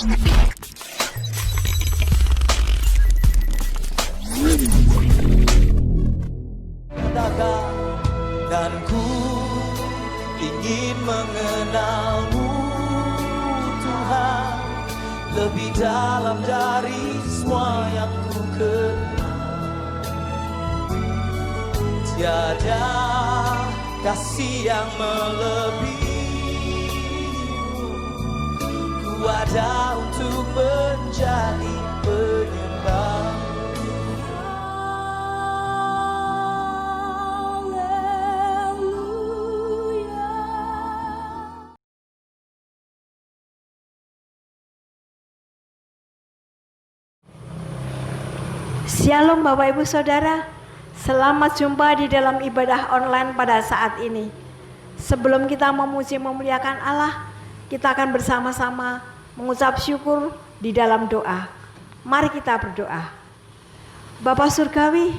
Dan ku ingin mengenalmu Tuhan, lebih dalam dari semua yang ku kenal. Tiada kasih yang melebihimu, ku ada untuk menjadi penyembah. Shalom Bapak Ibu Saudara, selamat jumpa di dalam ibadah online pada saat ini. Sebelum kita memuji memuliakan Allah, kita akan bersama-sama mengucap syukur di dalam doa. Mari kita berdoa. Bapa Surgawi,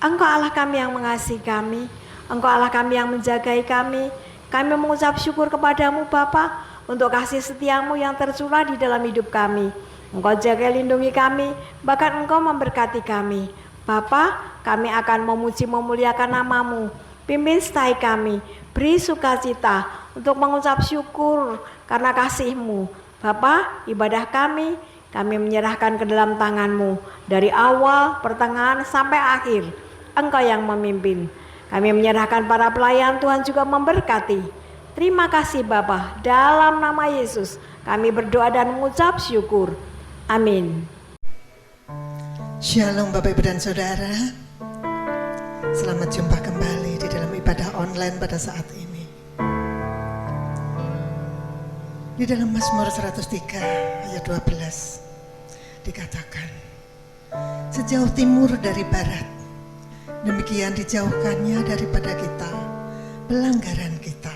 Engkau Allah kami yang mengasihi kami, Engkau Allah kami yang menjagai kami. Kami mengucap syukur kepadamu Bapa untuk kasih setiamu yang tercurah di dalam hidup kami. Engkau jaga lindungi kami, bahkan Engkau memberkati kami. Bapa, kami akan memuji memuliakan namamu. Pimpin setai kami, beri sukacita untuk mengucap syukur karena kasih-Mu. Bapa, ibadah kami menyerahkan ke dalam tangan-Mu. Dari awal, pertengahan, sampai akhir, Engkau yang memimpin. Kami menyerahkan para pelayan, Tuhan juga memberkati. Terima kasih Bapa, dalam nama Yesus kami berdoa dan mengucap syukur. Amin. Shalom Bapak Ibu dan Saudara, selamat jumpa kembali di dalam ibadah online pada saat ini. Di dalam Mazmur 103 ayat 12 dikatakan, sejauh timur dari barat, demikian dijauhkannya daripada kita pelanggaran kita.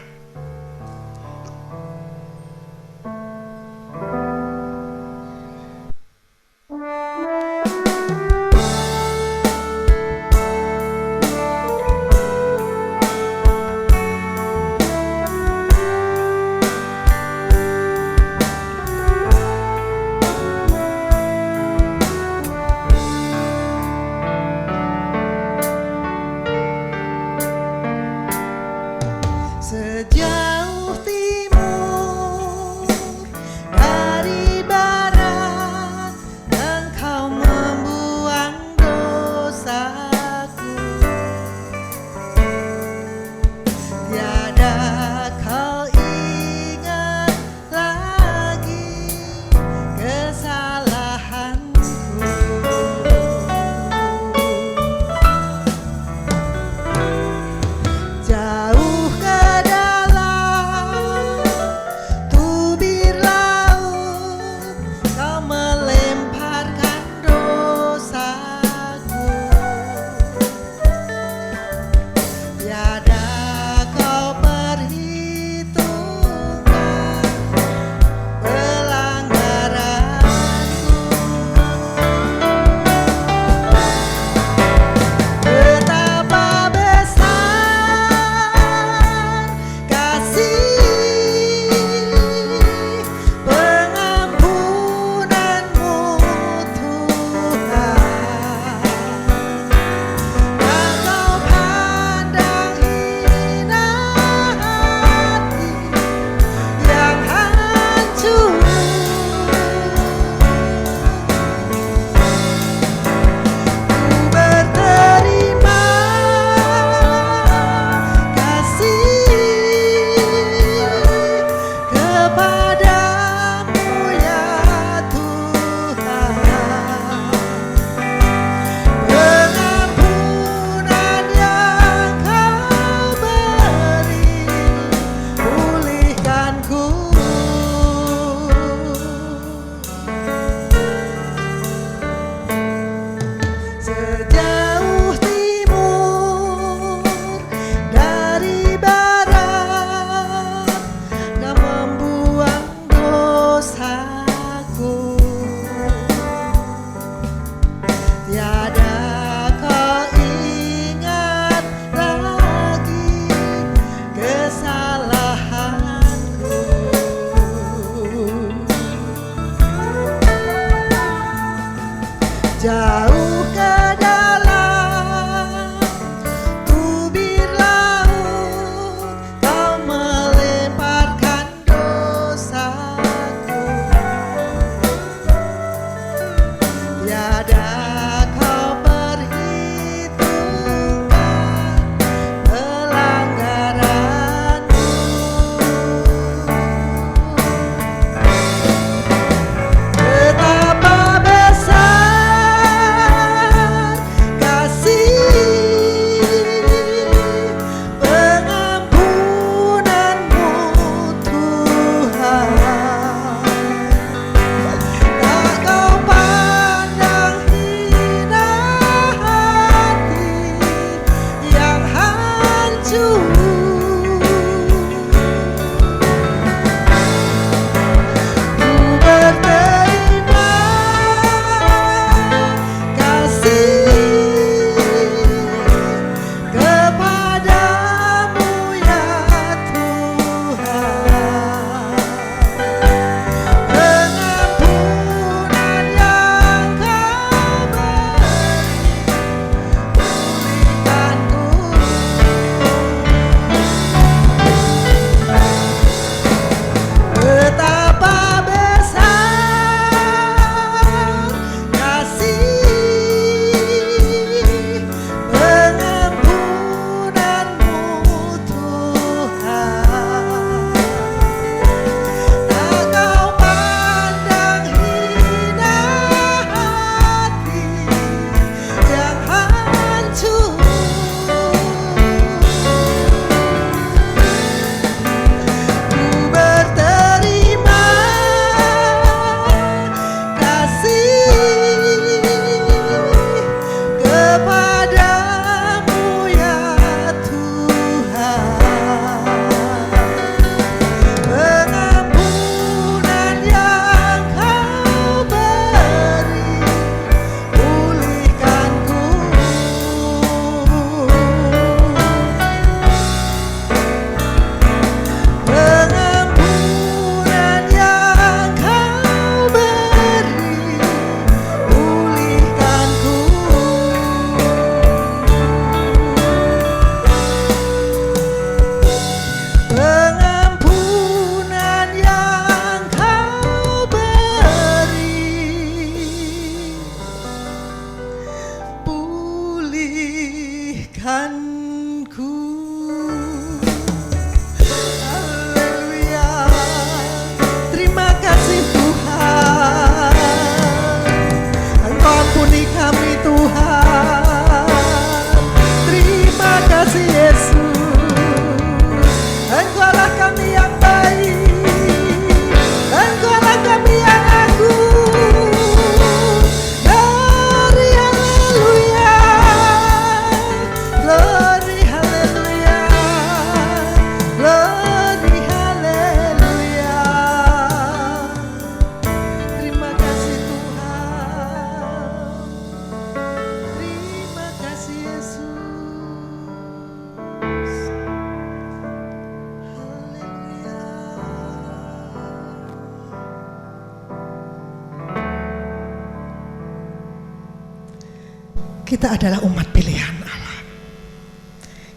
kita adalah umat pilihan Allah.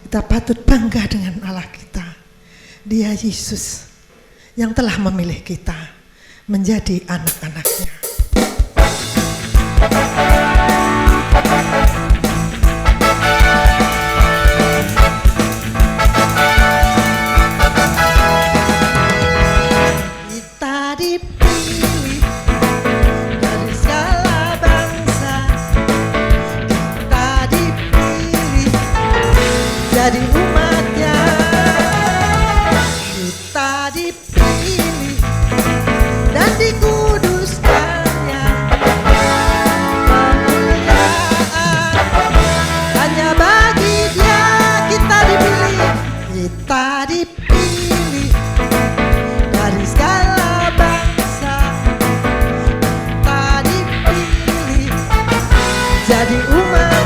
Kita patut bangga dengan Allah kita. Dia Yesus yang telah memilih kita menjadi anak-anaknya. Jadi umatnya, kita dipilih dan dikuduskannya. Kemuliaan hanya bagi Dia kita dipilih. Kita dipilih dari segala bangsa. Kita dipilih jadi umatnya.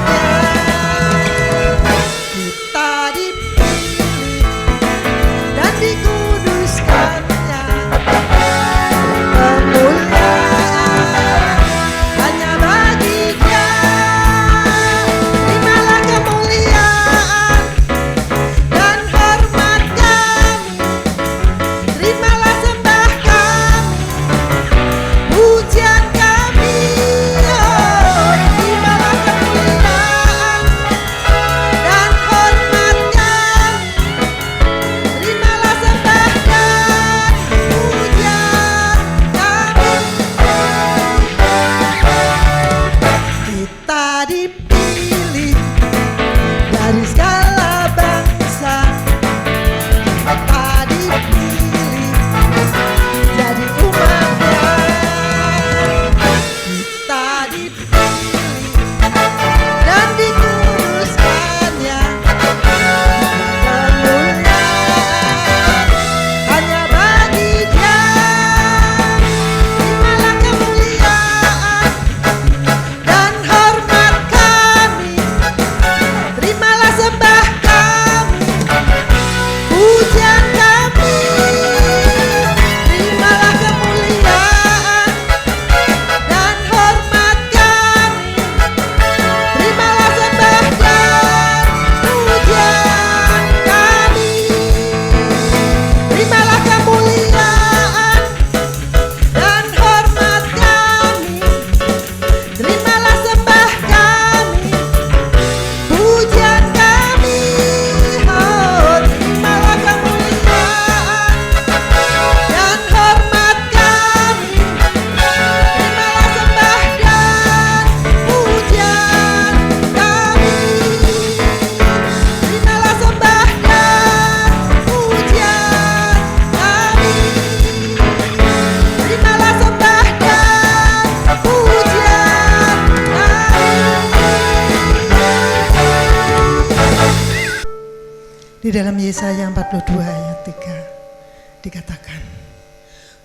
Di dalam Yesaya 42 ayat 3 dikatakan,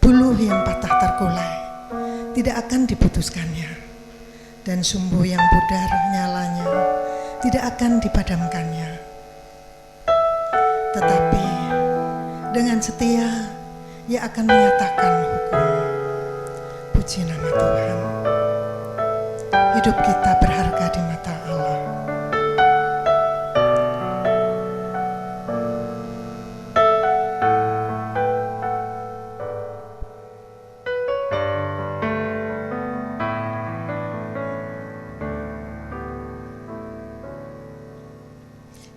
buluh yang patah terkulai tidak akan diputuskannya, dan sumbu yang pudar nyalanya tidak akan dipadamkannya. Tetapi dengan setia Ia akan menyatakan hukum. Puji nama Tuhan. Hidup kita berharga di mata Allah.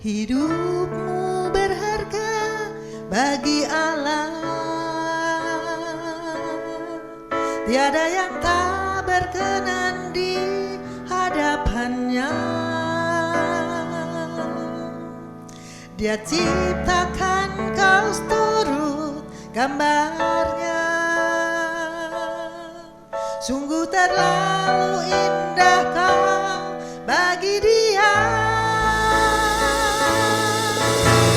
Hidupmu berharga bagi Allah. Tiada yang tak berkenan di hadapannya. Dia ciptakan kau seturut gambarnya. Sungguh terlalu indah kau bagi Dia.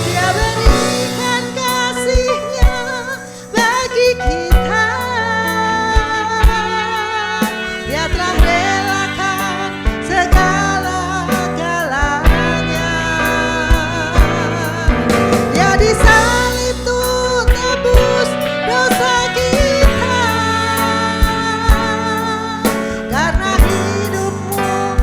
Dia berikan kasih-Nya bagi kita. Dia telah relakan segala-galanya. Dia disalib untuk tebus dosa kita. Karena hidupmu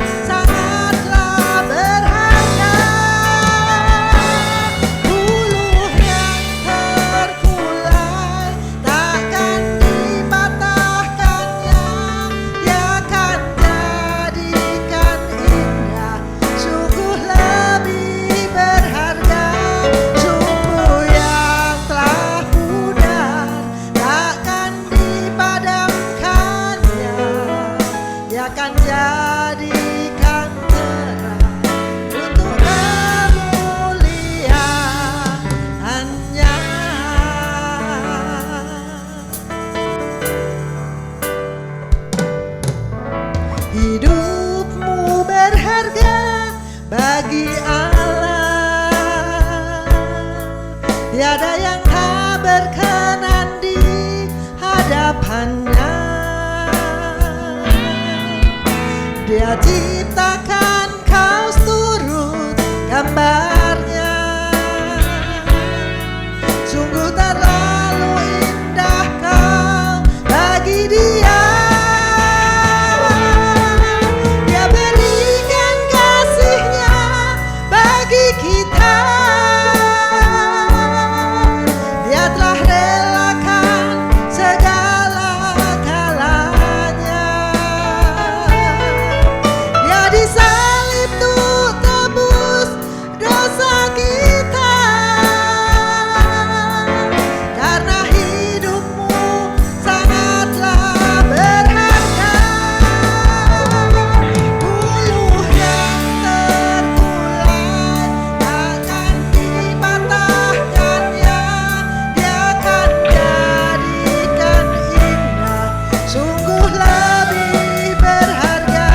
Hidupmu berharga bagi Allah, tiada yang tak berkenan di hadapannya. Dia ciptakan kau turut gambarnya, sungguh terlalu indah kau bagi Dia. Dia berikan kasih-Nya bagi kita. Dia telah relakan segala-galanya. Dia disalib untuk tebus dosa kita. Karena hidupmu sangatlah berharga. Buluh yang terkulai takkan dipatahkannya. Dia akan jadikan indah, sungguh lebih berharga.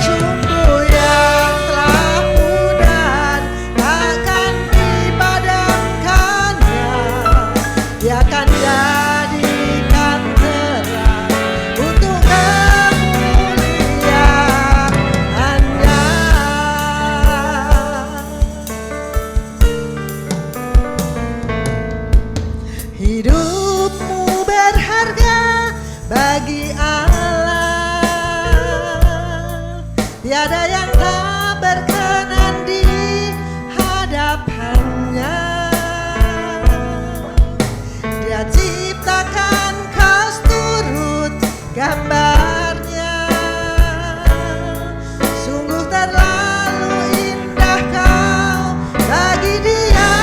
Sumbu yang telah pudar takkan dipadamkannya. Dia akan jadikan terang untuk kemuliaan-Nya. Hidupmu berharga bagi Allah, tiada yang tak berkenan di hadapannya. Dia ciptakan kau turut gambarnya, sungguh terlalu indah kau bagi Dia.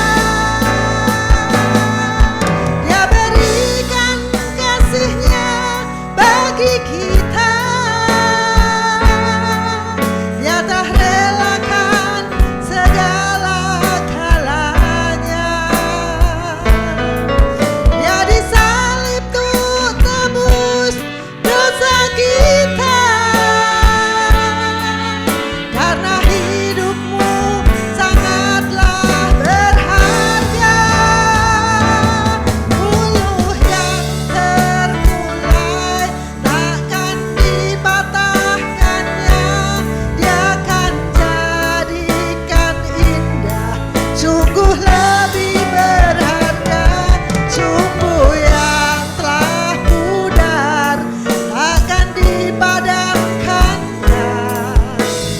Dia berikan kasih-Nya bagi kita. Dia telah relakan segala-galanya. Dia disalib untuk tebus dosa kita. Karena hidupmu sangatlah berharga. Buluh yang terkulai takkan dipatahkannya. Dia akan jadikan indah, sungguh lebih berharga. Sumbu yang telah pudar takkan dipadamkannya.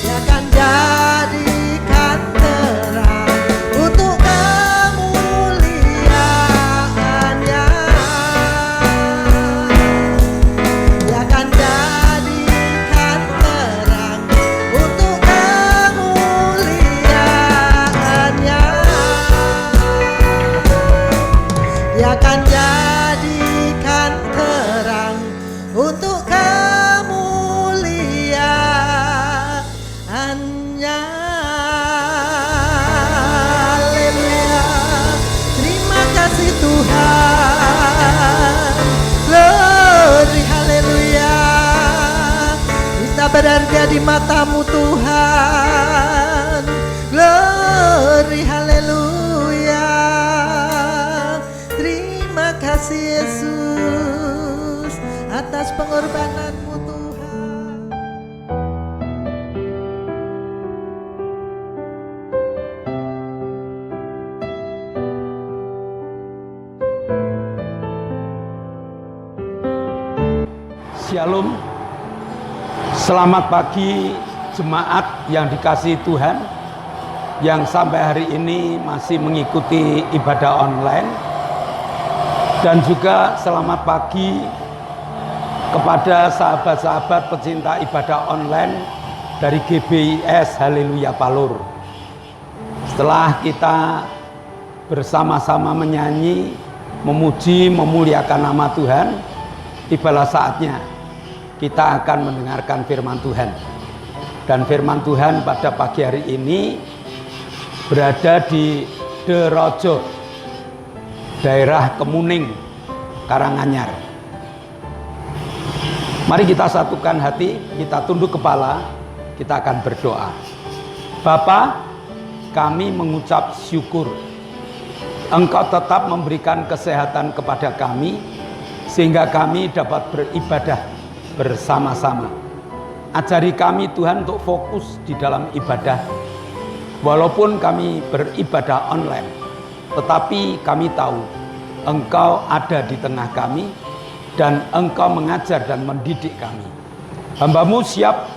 Dia akan jadikan terang untuk kemuliaan-Nya. Dia akan jadikan terang untuk kemuliaan-Nya. Dia akan jadikan terang untuk kemuliaan-Nya. Haleluya. Terima kasih Tuhan. Glory, haleluya. Kita berharga di mata-Mu Tuhan. Glory, haleluya. Terima kasih Yesus atas pengorbanan-Mu Tuhan. Shalom. Selamat pagi jemaat yang dikasihi Tuhan, yang sampai hari ini masih mengikuti ibadah online. Dan juga selamat pagi kepada sahabat-sahabat pecinta ibadah online dari GBIS Haleluya Palur. Setelah kita bersama-sama menyanyi, memuji, memuliakan nama Tuhan, tibalah saatnya kita akan mendengarkan firman Tuhan. Dan firman Tuhan pada pagi hari ini berada di Derojo, daerah Kemuning, Karanganyar. Mari kita satukan hati, kita tunduk kepala, kita akan berdoa. Bapa, kami mengucap syukur Engkau tetap memberikan kesehatan kepada kami, sehingga kami dapat beribadah bersama-sama. Ajari kami Tuhan untuk fokus di dalam ibadah. Walaupun kami beribadah online, tetapi kami tahu Engkau ada di tengah kami dan Engkau mengajar dan mendidik kami. Hamba-Mu siap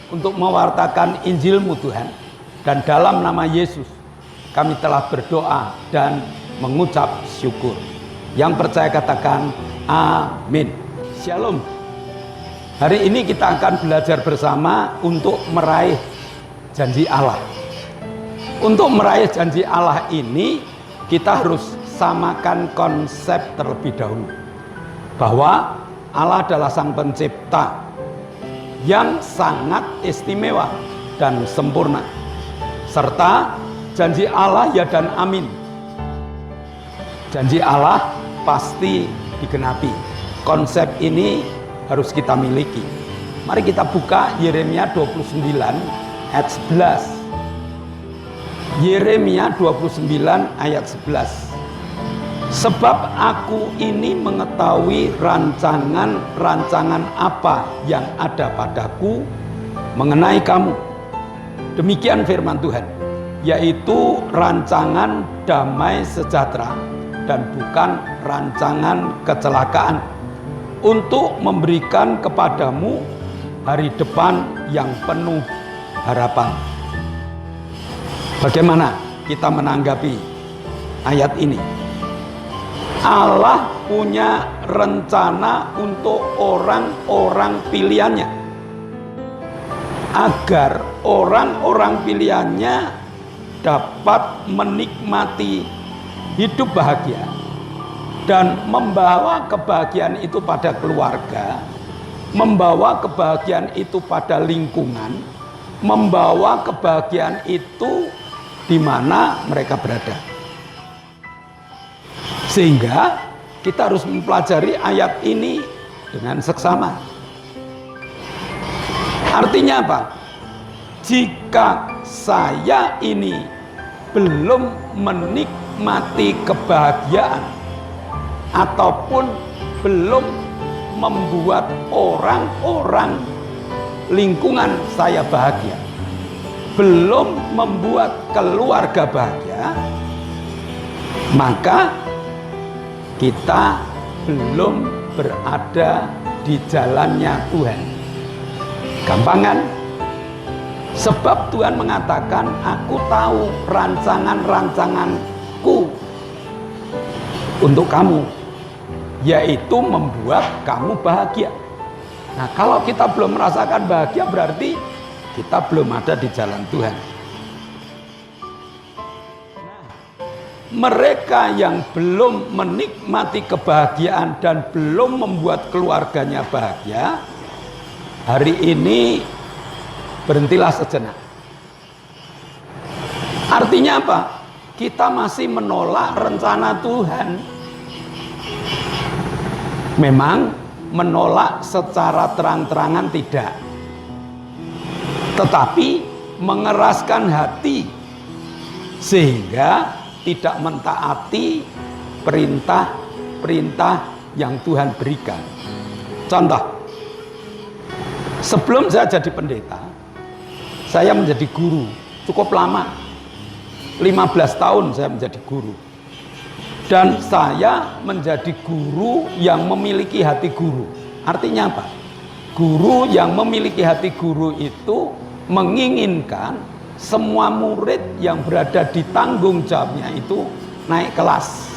untuk mewartakan Injil-Mu Tuhan, dan dalam nama Yesus kami telah berdoa dan mengucap syukur. Yang percaya katakan amin. Shalom. Hari ini kita akan belajar bersama untuk meraih janji Allah. Untuk meraih janji Allah ini, kita harus samakan konsep terlebih dahulu, bahwa Allah adalah Sang Pencipta yang sangat istimewa dan sempurna, serta janji Allah ya dan amin. Janji Allah pasti digenapi. Konsep ini harus kita miliki. Mari kita buka Yeremia 29 ayat 11. Yeremia 29 ayat 11. Sebab aku ini mengetahui rancangan-rancangan apa yang ada padaku mengenai kamu. Demikian firman Tuhan, yaitu rancangan damai sejahtera dan bukan rancangan kecelakaan, untuk memberikan kepadamu hari depan yang penuh harapan. Bagaimana kita menanggapi ayat ini? Allah punya rencana untuk orang-orang pilihannya, agar orang-orang pilihannya dapat menikmati hidup bahagia dan membawa kebahagiaan itu pada keluarga, membawa kebahagiaan itu pada lingkungan, membawa kebahagiaan itu di mana mereka berada. Sehingga kita harus mempelajari ayat ini dengan seksama. Artinya apa? Jika saya ini belum menikmati kebahagiaan ataupun belum membuat orang-orang lingkungan saya bahagia, belum membuat keluarga bahagia, maka kita belum berada di jalannya Tuhan. Gampang kan? Sebab Tuhan mengatakan, aku tahu rancangan-rancanganku untuk kamu, yaitu membuat kamu bahagia. Nah, kalau kita belum merasakan bahagia, berarti kita belum ada di jalan Tuhan. Nah, mereka yang belum menikmati kebahagiaan dan belum membuat keluarganya bahagia, hari ini berhentilah sejenak. Artinya apa? Kita masih menolak rencana Tuhan. Memang menolak secara terang-terangan tidak, tetapi mengeraskan hati sehingga tidak mentaati perintah-perintah yang Tuhan berikan. Contoh, sebelum saya jadi pendeta, saya menjadi guru cukup lama, 15 tahun saya menjadi guru. Dan saya menjadi guru yang memiliki hati guru. Artinya apa? Guru yang memiliki hati guru itu menginginkan semua murid yang berada di tanggung jawabnya itu naik kelas.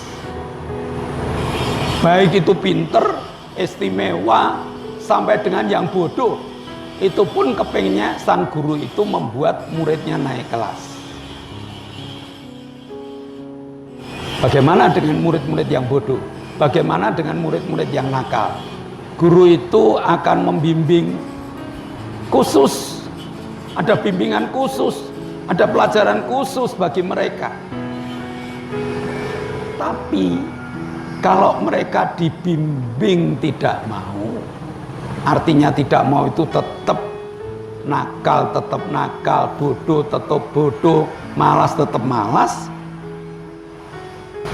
Baik itu pinter, istimewa, sampai dengan yang bodoh. Itu pun kepinginnya sang guru itu membuat muridnya naik kelas. Bagaimana dengan murid-murid yang bodoh? Bagaimana dengan murid-murid yang nakal? Guru itu akan membimbing khusus, ada bimbingan khusus, ada pelajaran khusus bagi mereka. Tapi kalau mereka dibimbing tidak mau, Artinya tidak mau itu tetap nakal, bodoh tetap bodoh, malas tetap malas.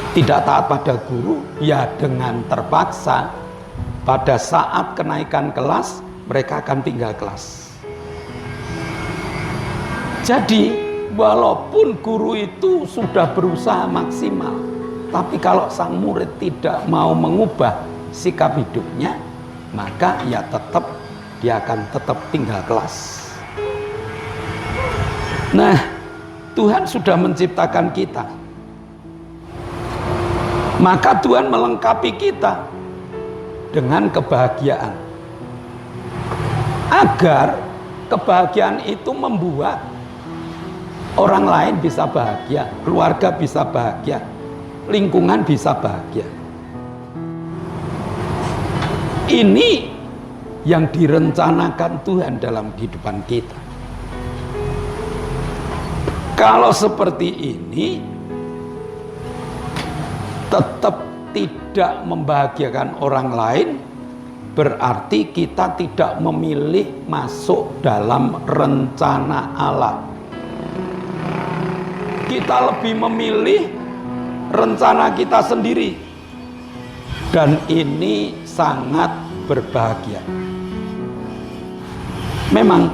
Tidak taat pada guru, ya dengan terpaksa pada saat kenaikan kelas mereka akan tinggal kelas. Jadi walaupun guru itu sudah berusaha maksimal, tapi kalau sang murid tidak mau mengubah sikap hidupnya, maka ya tetap dia akan tetap tinggal kelas. Nah, Tuhan sudah menciptakan kita, maka Tuhan melengkapi kita dengan kebahagiaan, agar kebahagiaan itu membuat orang lain bisa bahagia, keluarga bisa bahagia, lingkungan bisa bahagia. Ini yang direncanakan Tuhan dalam kehidupan kita. Kalau seperti ini tetap tidak membahagiakan orang lain, berarti kita tidak memilih masuk dalam rencana Allah. Kita lebih memilih rencana kita sendiri, dan ini sangat berbahagia. Memang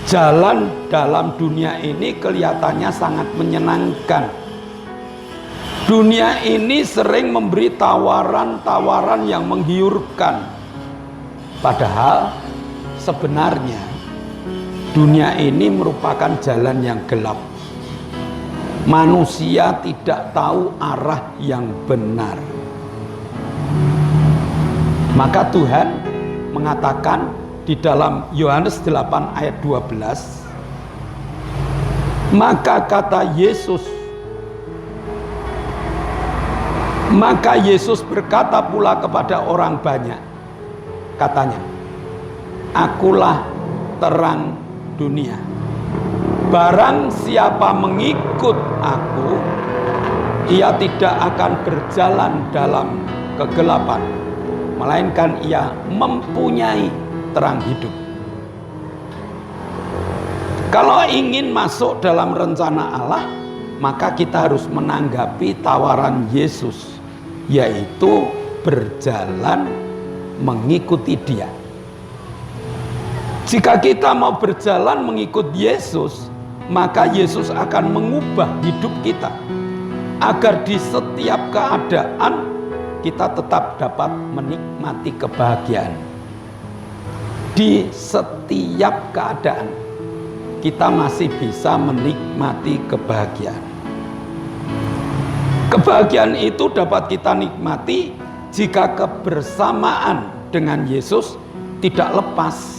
jalan dalam dunia ini kelihatannya sangat menyenangkan. Dunia ini sering memberi tawaran-tawaran yang menggiurkan. Padahal sebenarnya dunia ini merupakan jalan yang gelap. Manusia tidak tahu arah yang benar. Maka Tuhan mengatakan di dalam Yohanes 8 ayat 12, maka Yesus berkata pula kepada orang banyak, katanya, akulah terang dunia. Barang siapa mengikut aku, ia tidak akan berjalan dalam kegelapan, melainkan ia mempunyai terang hidup. Kalau ingin masuk dalam rencana Allah, maka kita harus menanggapi tawaran Yesus, yaitu berjalan mengikuti Dia. Jika kita mau berjalan mengikut Yesus, maka Yesus akan mengubah hidup kita agar di setiap keadaan kita tetap dapat menikmati kebahagiaan. Di setiap keadaan kita masih bisa menikmati kebahagiaan. Kebahagiaan itu dapat kita nikmati jika kebersamaan dengan Yesus tidak lepas.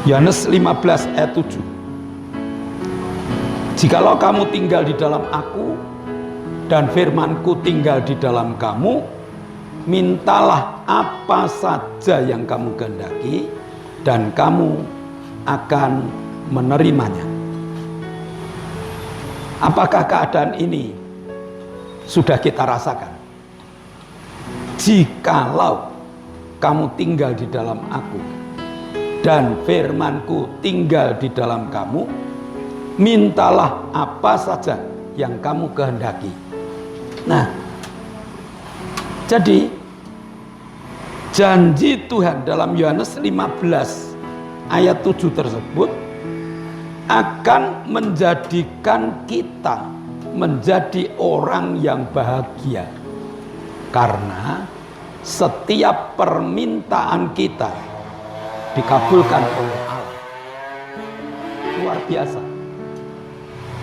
Yohanes 15 ayat 7. Jikalau kamu tinggal di dalam aku dan firmanku tinggal di dalam kamu, mintalah apa saja yang kamu kehendaki dan kamu akan menerimanya. Apakah keadaan ini sudah kita rasakan? Jikalau kamu tinggal di dalam aku dan firmanku tinggal di dalam kamu, mintalah apa saja yang kamu kehendaki. Nah, jadi janji Tuhan dalam Yohanes 15 ayat 7 tersebut akan menjadikan kita menjadi orang yang bahagia, karena setiap permintaan kita dikabulkan oleh Allah. Luar biasa.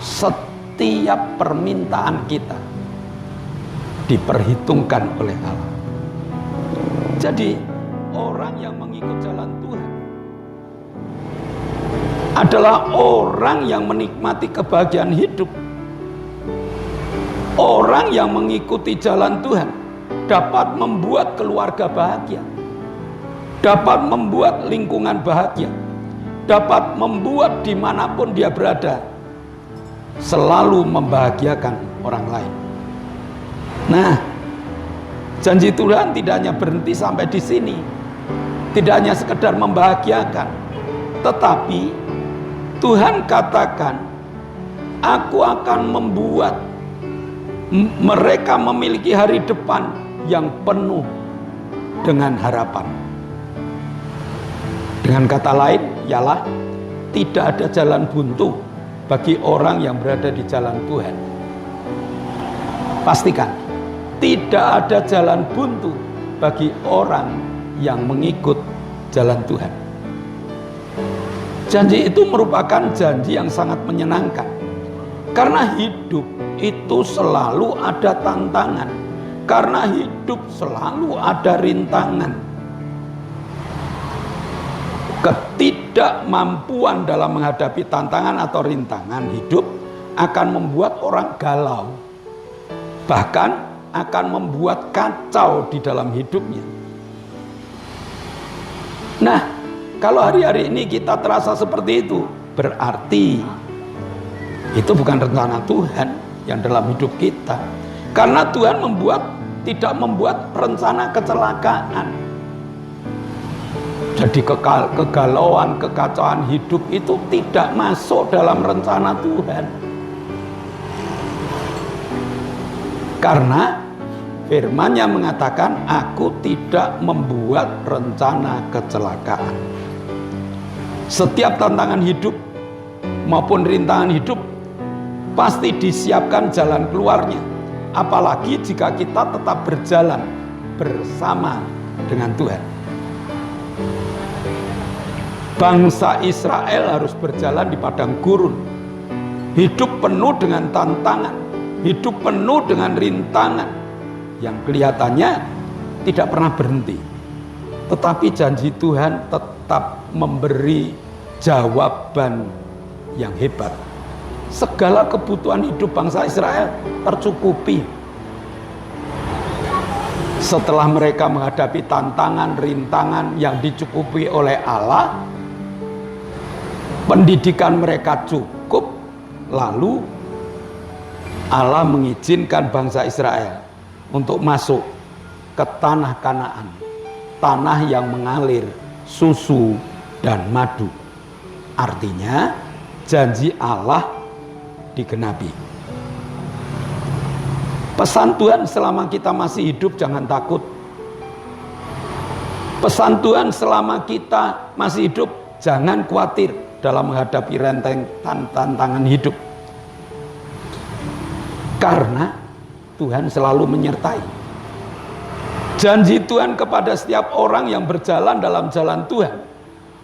Setiap permintaan kita diperhitungkan oleh Allah. Jadi orang yang mengikut jalan Tuhan adalah orang yang menikmati kebahagiaan hidup. Orang yang mengikuti jalan Tuhan dapat membuat keluarga bahagia, dapat membuat lingkungan bahagia, dapat membuat dimanapun dia berada selalu membahagiakan orang lain. Nah, Janji Tuhan tidak hanya berhenti sampai di sini, tidak hanya sekedar membahagiakan, tetapi Tuhan katakan, aku akan membuat mereka memiliki hari depan yang penuh dengan harapan. Dengan kata lain, ialah tidak ada jalan buntu bagi orang yang berada di jalan Tuhan. Pastikan, tidak ada jalan buntu bagi orang yang mengikut jalan Tuhan. Janji itu merupakan janji yang sangat menyenangkan, karena hidup itu selalu ada tantangan, karena hidup selalu ada rintangan. Ketidakmampuan dalam menghadapi tantangan atau rintangan hidup akan membuat orang galau, bahkan akan membuat kacau di dalam hidupnya. Nah, kalau hari-hari ini kita terasa seperti itu, berarti itu bukan rencana Tuhan yang dalam hidup kita. Karena Tuhan tidak membuat rencana kecelakaan. Jadi kegalauan, kekacauan hidup itu tidak masuk dalam rencana Tuhan. Karena firman-Nya mengatakan, aku tidak membuat rencana kecelakaan. Setiap tantangan hidup maupun rintangan hidup pasti disiapkan jalan keluarnya. Apalagi jika kita tetap berjalan bersama dengan Tuhan. Bangsa Israel harus berjalan di padang gurun, hidup penuh dengan tantangan, hidup penuh dengan rintangan yang kelihatannya tidak pernah berhenti. Tetapi janji Tuhan tetap memberi jawaban yang hebat. Segala kebutuhan hidup bangsa Israel tercukupi. Setelah mereka menghadapi tantangan, rintangan yang dicukupi oleh Allah, pendidikan mereka cukup, lalu Allah mengizinkan bangsa Israel untuk masuk ke tanah Kanaan, tanah yang mengalir susu dan madu. Artinya janji Allah digenapi. Pesan Tuhan selama kita masih hidup, jangan takut. Pesan Tuhan selama kita masih hidup, jangan khawatir dalam menghadapi tantangan hidup. Karena Tuhan selalu menyertai. Janji Tuhan kepada setiap orang yang berjalan dalam jalan Tuhan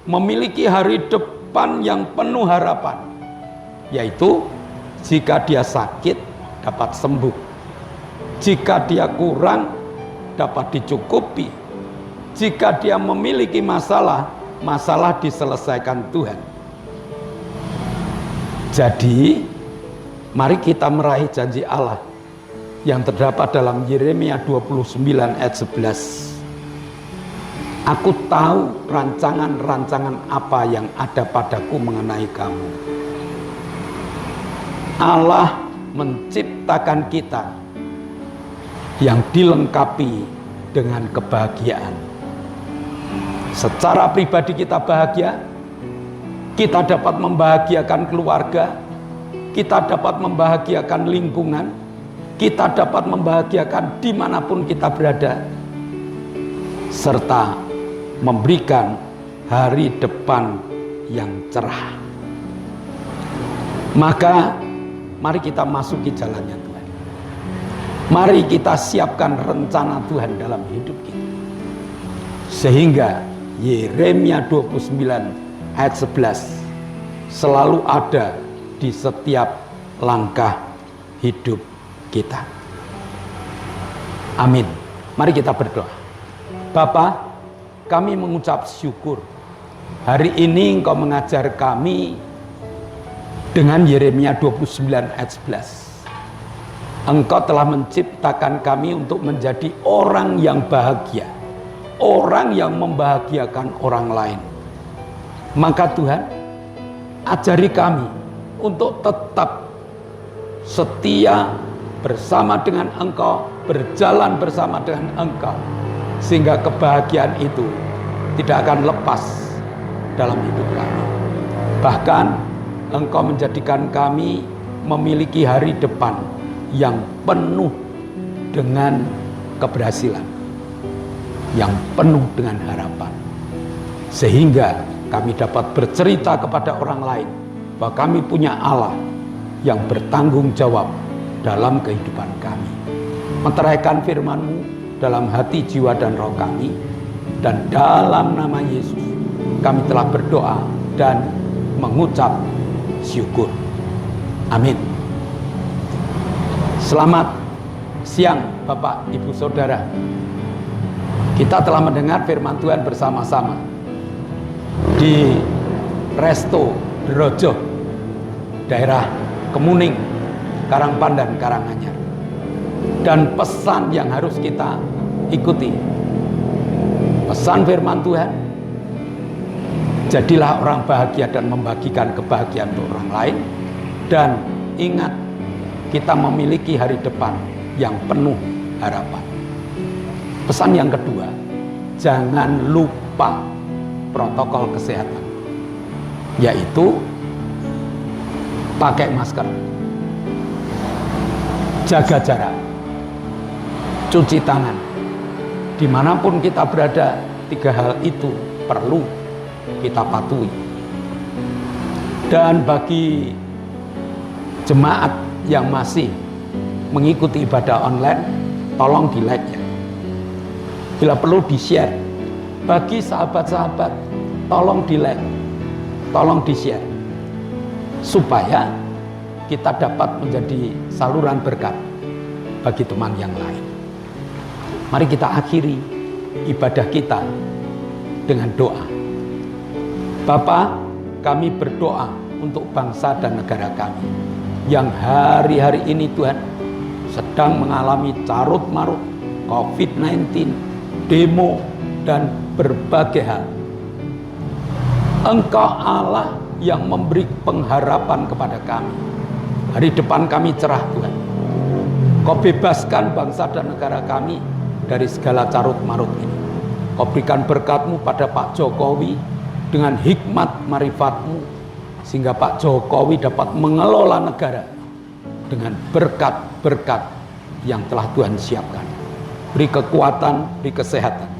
memiliki hari depan yang penuh harapan, yaitu jika dia sakit dapat sembuh, jika dia kurang dapat dicukupi, jika dia memiliki masalah diselesaikan Tuhan. Jadi mari kita meraih janji Allah yang terdapat dalam Yeremia 29 ayat 11. Aku tahu rancangan-rancangan apa yang ada padaku mengenai kamu. Allah menciptakan kita yang dilengkapi dengan kebahagiaan. Secara pribadi kita bahagia, kita dapat membahagiakan keluarga, kita dapat membahagiakan lingkungan, kita dapat membahagiakan dimanapun kita berada, serta memberikan hari depan yang cerah. Maka mari kita masuki jalannya Tuhan. Mari kita siapkan rencana Tuhan dalam hidup kita, sehingga Yeremia 29 ayat 11 selalu ada di setiap langkah hidup kita. Amin. Mari kita berdoa. Bapa, kami mengucap syukur. Hari ini Engkau mengajar kami dengan Yeremia 29 ayat 11. Engkau telah menciptakan kami untuk menjadi orang yang bahagia, orang yang membahagiakan orang lain. Maka Tuhan, ajari kami untuk tetap setia bersama dengan Engkau berjalan bersama dengan Engkau, sehingga kebahagiaan itu tidak akan lepas dalam hidup kami. Bahkan Engkau menjadikan kami memiliki hari depan yang penuh dengan keberhasilan, yang penuh dengan harapan, sehingga kami dapat bercerita kepada orang lain bahwa kami punya Allah yang bertanggung jawab dalam kehidupan kami. Meteraikan firman-Mu dalam hati, jiwa, dan roh kami, dan dalam nama Yesus kami telah berdoa dan mengucap syukur. Amin. Selamat siang Bapak, Ibu, Saudara. Kita telah mendengar firman Tuhan bersama-sama di Resto Drojo, daerah Kemuning, Karangpandan, Karanganyar. Dan pesan yang harus kita ikuti, pesan firman Tuhan, jadilah orang bahagia dan membagikan kebahagiaan untuk orang lain. Dan ingat, kita memiliki hari depan yang penuh harapan. Pesan yang kedua, jangan lupa protokol kesehatan, yaitu pakai masker, jaga jarak, cuci tangan. Dimanapun kita berada, 3 hal itu perlu kita patuhi. Dan bagi jemaat yang masih mengikuti ibadah online, tolong di like ya. Bila perlu di share. Bagi sahabat-sahabat, tolong di like, tolong di share, supaya kita dapat menjadi saluran berkat bagi teman yang lain. Mari kita akhiri ibadah kita dengan doa. Bapa, kami berdoa untuk bangsa dan negara kami yang hari-hari ini Tuhan sedang mengalami carut-marut COVID-19, demo, dan berbagai hal. Engkau Allah yang memberi pengharapan kepada kami. Hari depan kami cerah Tuhan. Kau bebaskan bangsa dan negara kami dari segala carut-marut ini. Kau berikan berkat-Mu pada Pak Jokowi dengan hikmat marifat-Mu, sehingga Pak Jokowi dapat mengelola negara dengan berkat-berkat yang telah Tuhan siapkan. Beri kekuatan, beri kesehatan.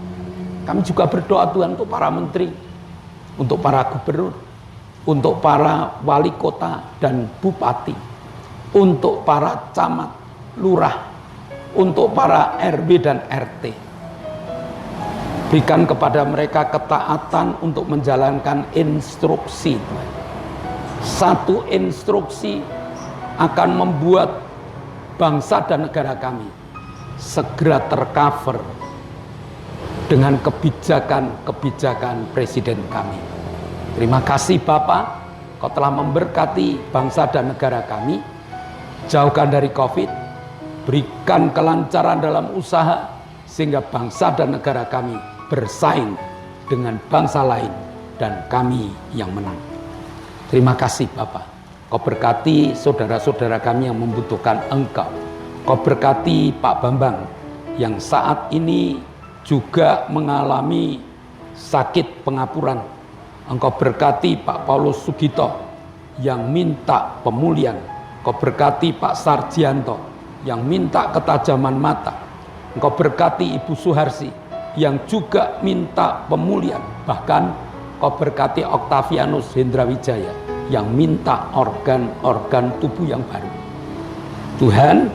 Kami juga berdoa Tuhan untuk para menteri, untuk para gubernur, untuk para wali kota dan bupati, untuk para camat, lurah, untuk para RW dan RT. Berikan kepada mereka ketaatan untuk menjalankan instruksi. Satu instruksi akan membuat bangsa dan negara kami segera tercover dengan kebijakan-kebijakan presiden kami. Terima kasih Bapa, Kau telah memberkati bangsa dan negara kami. Jauhkan dari COVID, berikan kelancaran dalam usaha, sehingga bangsa dan negara kami bersaing dengan bangsa lain dan kami yang menang. Terima kasih Bapa. Kau berkati saudara-saudara kami yang membutuhkan Engkau. Kau berkati Pak Bambang yang saat ini juga mengalami sakit pengapuran. Engkau berkati Pak Paulus Sugito yang minta pemulihan. Engkau berkati Pak Sarjianto yang minta ketajaman mata. Engkau berkati Ibu Suharsi yang juga minta pemulihan. Bahkan Kau berkati Octavianus Hendrawijaya yang minta organ-organ tubuh yang baru. Tuhan,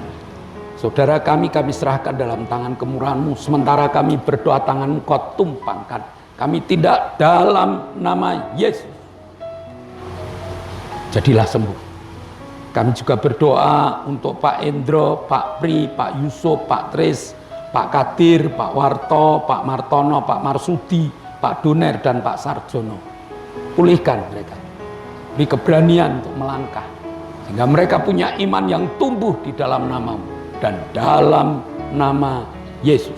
saudara kami serahkan dalam tangan kemurahan-Mu. Sementara kami berdoa, tangan-Mu Kau tumpangkan. Kami tidak dalam nama Yesus. Jadilah sembuh. Kami juga berdoa untuk Pak Endro, Pak Pri, Pak Yusuf, Pak Tris, Pak Kadir, Pak Warto, Pak Martono, Pak Marsudi, Pak Doner, dan Pak Sarjono. Pulihkan mereka. Beri keberanian untuk melangkah, sehingga mereka punya iman yang tumbuh di dalam nama-Mu. Dan dalam nama Yesus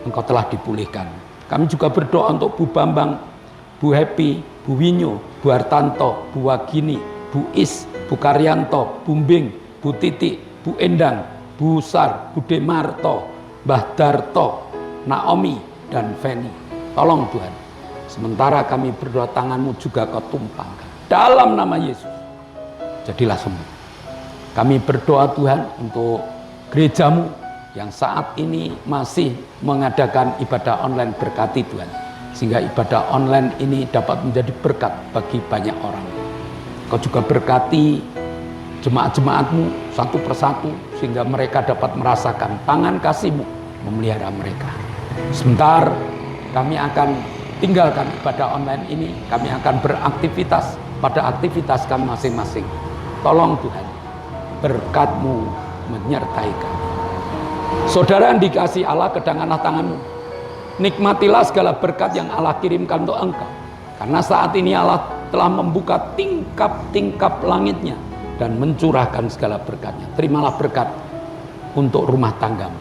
Engkau telah dipulihkan. Kami juga berdoa untuk Bu Bambang, Bu Happy, Bu Winyo, Bu Hartanto, Bu Wagini, Bu Is, Bu Karyanto, Bu Mbing, Bu Titi, Bu Endang, Bu Sar, Bude Marto, Mbah Darto, Naomi, dan Feni. Tolong Tuhan, sementara kami berdoa, tangan-Mu juga Kau tumpangkan. Dalam nama Yesus, jadilah sembuh. Kami berdoa Tuhan untuk gereja-Mu yang saat ini masih mengadakan ibadah online, berkati Tuhan. Sehingga ibadah online ini dapat menjadi berkat bagi banyak orang. Kau juga berkati jemaat-jemaat-Mu satu persatu, sehingga mereka dapat merasakan tangan kasih-Mu memelihara mereka. Sebentar kami akan tinggalkan ibadah online ini, kami akan beraktivitas pada aktivitas kami masing-masing. Tolong Tuhan, berkat-Mu menyertai kami. Saudara yang dikasihi Allah, kedangkanlah tangan-Mu. Nikmatilah segala berkat yang Allah kirimkan untuk engkau. Karena saat ini Allah telah membuka tingkap-tingkap langitnya dan mencurahkan segala berkatnya. Terimalah berkat untuk rumah tanggamu.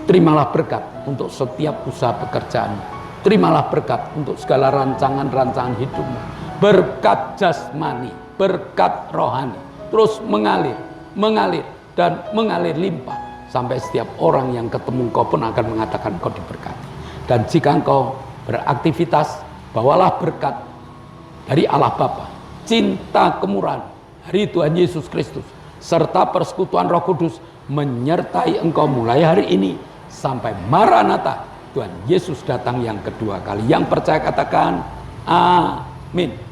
Terimalah berkat untuk setiap usaha pekerjaan. Terimalah berkat untuk segala rancangan-rancangan hidupmu. Berkat jasmani, berkat rohani, terus mengalir, dan mengalir limpah. Sampai setiap orang yang ketemu engkau pun akan mengatakan kau diberkati. Dan jika engkau beraktivitas, bawalah berkat dari Allah Bapa, cinta kemurahan dari Tuhan Yesus Kristus, serta persekutuan Roh Kudus menyertai engkau mulai hari ini sampai Maranatha, Tuhan Yesus datang yang kedua kali. Yang percaya katakan amin.